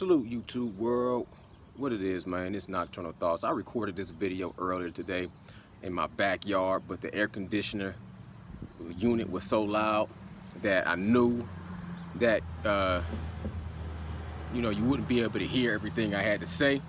Salute YouTube world. What it is, man, it's Nocturnal Thoughts. I recorded this video earlier today in my backyard, but the air conditioner unit was so loud that I knew that you wouldn't be able to hear everything I had to say.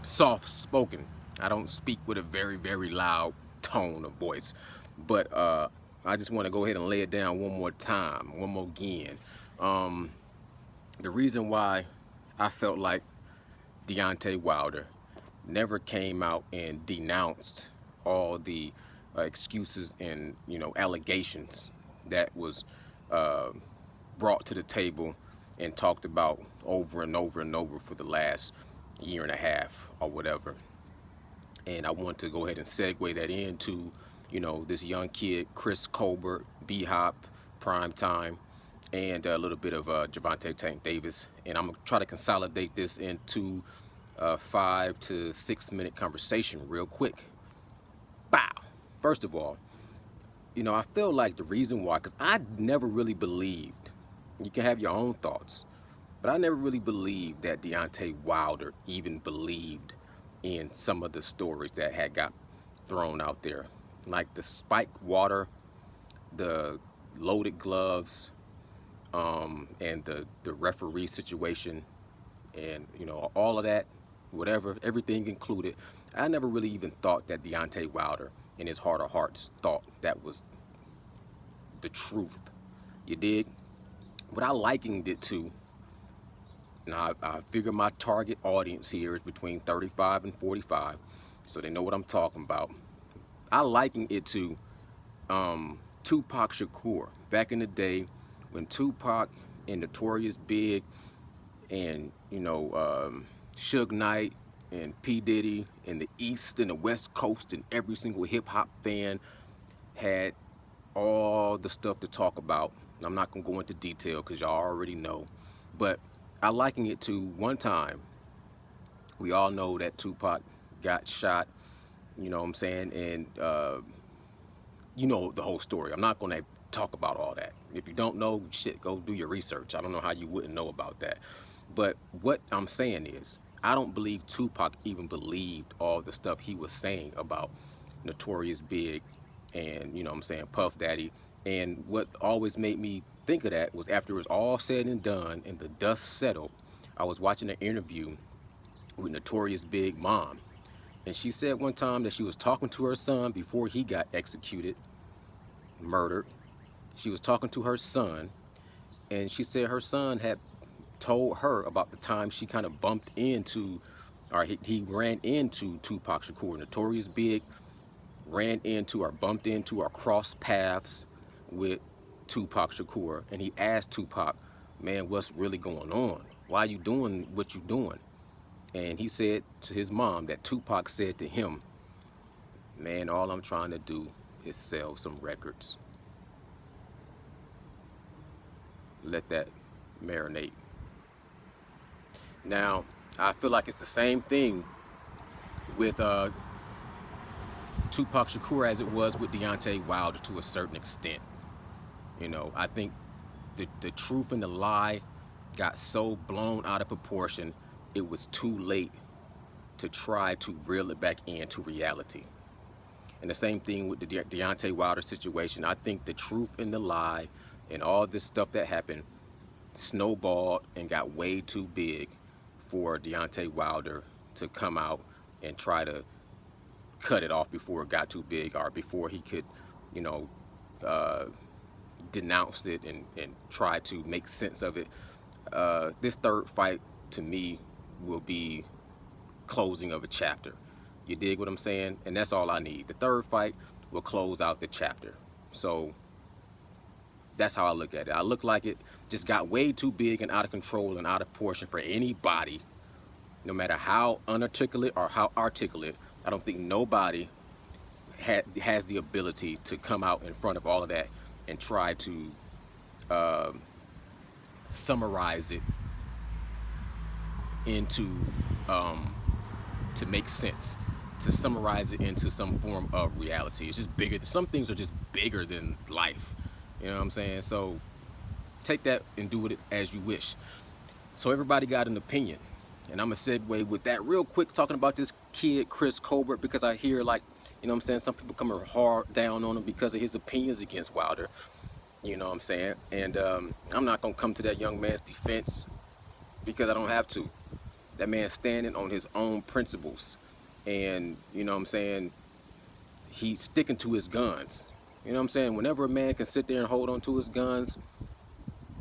Soft spoken. I don't speak with a very, very loud tone of voice, but I just want to go ahead and lay it down one more time, one more again. The reason why I felt like Deontay Wilder never came out and denounced all the excuses and allegations that was brought to the table and talked about over and over and over for the last year and a half or whatever. And I want to go ahead and segue that into this young kid, Chris Colbert, B-Hop, Prime Time, and a little bit of Gervonta Tank Davis. And I'm gonna try to consolidate this into a 5 to 6 minute conversation real quick. Bow. First of all, I feel like the reason why, because I never really believed, you can have your own thoughts, but I never really believed that Deontay Wilder even believed in some of the stories that had got thrown out there, like the spiked water, the loaded gloves, and the referee situation, and all of that, whatever, everything included. I never really even thought that Deontay Wilder in his heart of hearts thought that was the truth. You dig? What I likened it to, now I figure my target audience here is between 35 and 45, so they know what I'm talking about. I liken it to Tupac Shakur back in the day when Tupac and Notorious Big and Suge Knight and P. Diddy and the East and the West Coast and every single hip-hop fan had all the stuff to talk about. I'm not gonna go into detail because y'all already know, but I liken it to one time. We all know that Tupac got shot, you know what I'm saying, and the whole story. I'm not gonna talk about all that. If you don't know, shit, go do your research. I don't know how you wouldn't know about that. But what I'm saying is, I don't believe Tupac even believed all the stuff he was saying about Notorious Big and, Puff Daddy. And what always made me think of that was after it was all said and done and the dust settled, I was watching an interview with Notorious Big mom. And she said one time that she was talking to her son before he got executed, murdered. She was talking to her son, and she said her son had told her about the time she kind of bumped into, or he ran into Tupac Shakur. Notorious Big ran into or bumped into or crossed paths with Tupac Shakur, and he asked Tupac, man, what's really going on? Why are you doing what you're doing? And he said to his mom that Tupac said to him, man, all I'm trying to do is sell some records. Let that marinate. Now, I feel like it's the same thing with Tupac Shakur as it was with Deontay Wilder to a certain extent. I think the truth and the lie got so blown out of proportion, it was too late to try to reel it back into reality. And the same thing with the Deontay Wilder situation. I think the truth and the lie and all this stuff that happened snowballed and got way too big for Deontay Wilder to come out and try to cut it off before it got too big, or before he could, denounce it and try to make sense of it. This third fight, to me, will be closing of a chapter. You dig what I'm saying? And that's all I need. The third fight will close out the chapter. So that's how I look at it. I look like it just got way too big and out of control and out of proportion for anybody, no matter how unarticulate or how articulate. I don't think nobody has the ability to come out in front of all of that and try to summarize it into to make sense, to summarize it into some form of reality. It's just bigger. Some things are just bigger than life. You know what I'm saying? So take that and do with it as you wish. So everybody got an opinion. And I'm going to segue with that real quick, talking about this kid, Chris Colbert, because I hear, like, you know what I'm saying, some people coming hard down on him because of his opinions against Wilder. You know what I'm saying? And I'm not going to come to that young man's defense because I don't have to. That man's standing on his own principles. And, you know what I'm saying, he's sticking to his guns. You know what I'm saying? Whenever a man can sit there and hold on to his guns,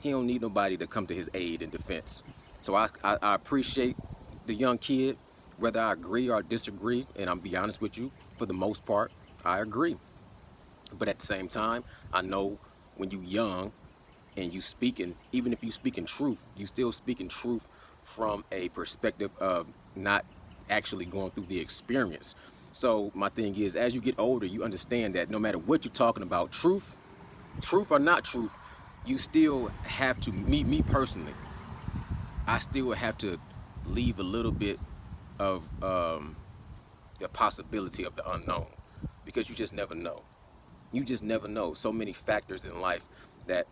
he don't need nobody to come to his aid and defense. So I appreciate the young kid, whether I agree or disagree, and I'll be honest with you, for the most part, I agree. But at the same time, I know when you young and you speaking, even if you speaking truth, you still speaking truth from a perspective of not actually going through the experience. So my thing is, as you get older, you understand that no matter what you're talking about, truth or not truth, you still have to, me personally, I still have to leave a little bit of the possibility of the unknown, because you just never know. You just never know. So many factors in life that,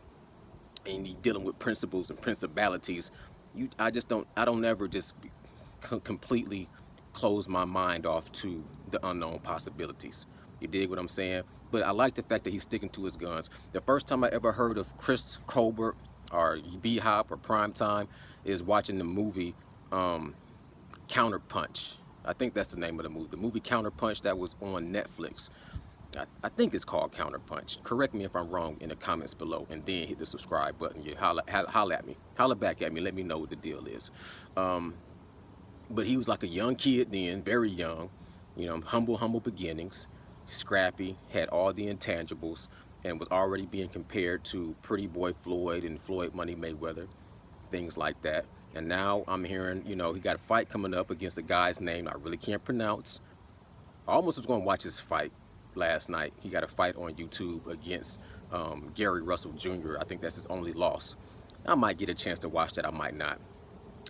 and you dealing with principles and principalities, I don't ever just completely close my mind off to the unknown possibilities. You dig what I'm saying? But I like the fact that he's sticking to his guns. The first time I ever heard of Chris Colbert or B-Hop or Primetime is watching the movie Counterpunch. I think that's the name of the movie. The movie Counterpunch that was on Netflix. I think it's called Counterpunch. Correct me if I'm wrong in the comments below, and then hit the subscribe button. You holla at me. Holla back at me. Let me know what the deal is. But he was like a young kid then, very young, you know, humble beginnings, scrappy, had all the intangibles, and was already being compared to Pretty Boy Floyd and Floyd Money Mayweather, things like that. And now I'm hearing, you know, he got a fight coming up against a guy's name I really can't pronounce. I almost was going to watch his fight last night. He got a fight on YouTube against Gary Russell Jr. I think that's his only loss. I might get a chance to watch that, I might not.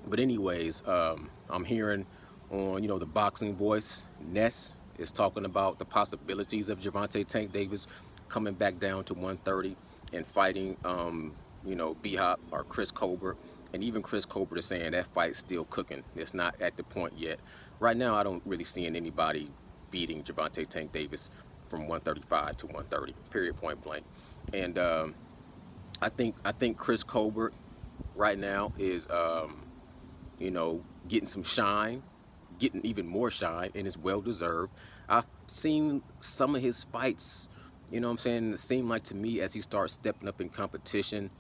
But anyways, I'm hearing on, you know, the Boxing Voice, Ness is talking about the possibilities of Gervonta Tank Davis coming back down to 130 and fighting, you know, B-Hop or Chris Colbert. And even Chris Colbert is saying that fight's still cooking. It's not at the point yet. Right now, I don't really see anybody beating Gervonta Tank Davis from 135 to 130, period, point blank. And I think Chris Colbert right now is, you know, getting some shine, getting even more shine, and it's well deserved. I've seen some of his fights, you know what I'm saying, it seemed like to me as he starts stepping up in competition,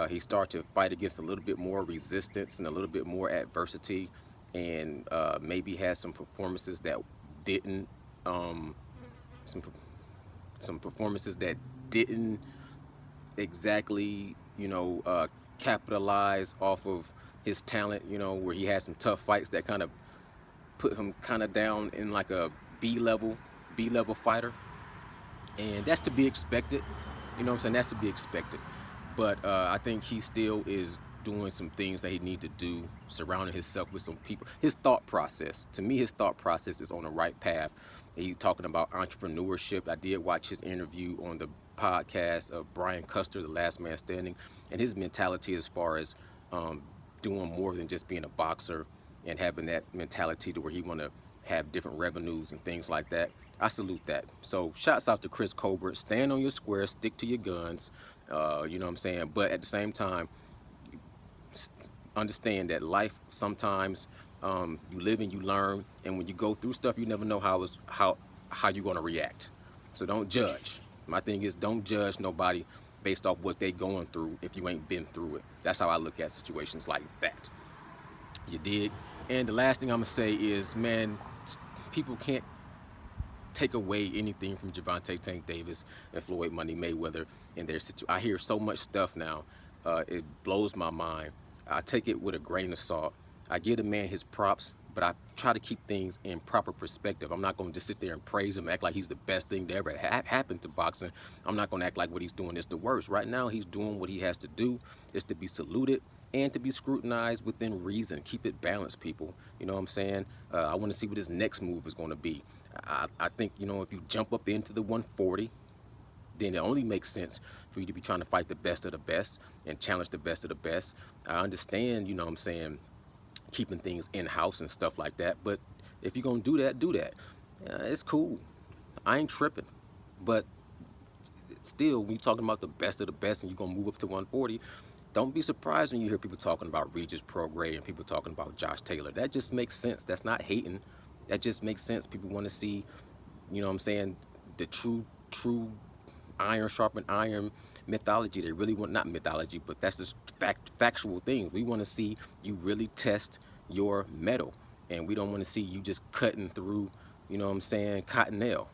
he starts to fight against a little bit more resistance and a little bit more adversity, and maybe has some performances that didn't, some performances that didn't exactly, you know, capitalize off of his talent, you know, where he had some tough fights that kind of put him kind of down in like a B-level fighter. And that's to be expected, you know what I'm saying, that's to be expected. But I think he still is doing some things that he needs to do, surrounding himself with some people. His thought process, to me, his thought process is on the right path. He's talking about entrepreneurship. I did watch his interview on the podcast of Brian Custer, The Last Man Standing, and his mentality as far as doing more than just being a boxer and having that mentality to where he want to have different revenues and things like that. I salute that. So shouts out to Chris Colbert. Stand on your square, stick to your guns, you know what I'm saying? But at the same time, understand that life sometimes, you live and you learn, and when you go through stuff, you never know how you're going to react. So don't judge. My thing is, don't judge nobody based off what they going through if you ain't been through it. That's how I look at situations like that. You dig? And the last thing I'm gonna say is, man, people can't take away anything from Gervonta Tank Davis and Floyd Money Mayweather in their situation. I hear so much stuff now, it blows my mind. I take it with a grain of salt. I give the man his props, but I try to keep things in proper perspective. I'm not going to just sit there and praise him, act like he's the best thing to ever happen to boxing. I'm not going to act like what he's doing is the worst. Right now, he's doing what he has to do, is to be saluted and to be scrutinized within reason. Keep it balanced, people. You know what I'm saying? I want to see what his next move is going to be. I think, you know, if you jump up into the 140, then it only makes sense for you to be trying to fight the best of the best and challenge the best of the best. I understand, you know what I'm saying, keeping things in-house and stuff like that, but if you're gonna do that, do that. It's cool. I ain't tripping. But still, when you're talking about the best of the best and you're gonna move up to 140, don't be surprised when you hear people talking about Regis Prograis and people talking about Josh Taylor. That just makes sense. That's not hating. That just makes sense. People want to see, you know what I'm saying, the true iron sharpened iron mythology. They really want, not mythology, but that's just factual things. We want to see you really test your metal, and we don't want to see you just cutting through, you know what I'm saying, cotton nail.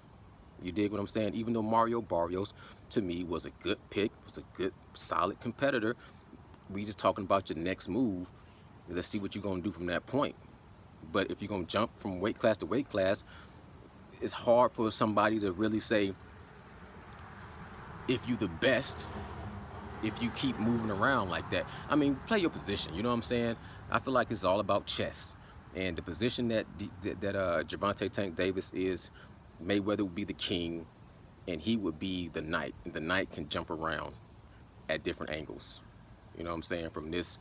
You dig what I'm saying? Even though Mario Barrios, to me, was a good pick, was a good, solid competitor, we just talking about your next move. Let's see what you're going to do from that point. But if you're going to jump from weight class to weight class, it's hard for somebody to really say, if you the best, if you keep moving around like that. I mean, play your position, you know what I'm saying? I feel like it's all about chess. And the position that Gervonta Tank Davis is, Mayweather would be the king, and he would be the knight. And the knight can jump around at different angles. You know what I'm saying? From this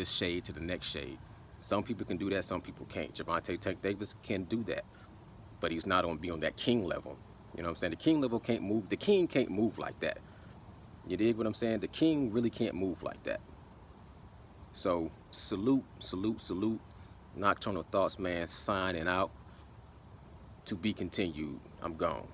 shade to the next shade. Some people can do that, some people can't. Gervonta Tank Davis can do that, but he's not on be on that king level. You know what I'm saying? The king level can't move. The king can't move like that. You dig what I'm saying? The king really can't move like that. So salute, salute, salute. Nocturnal Thoughts, man, signing out. To be continued. I'm gone.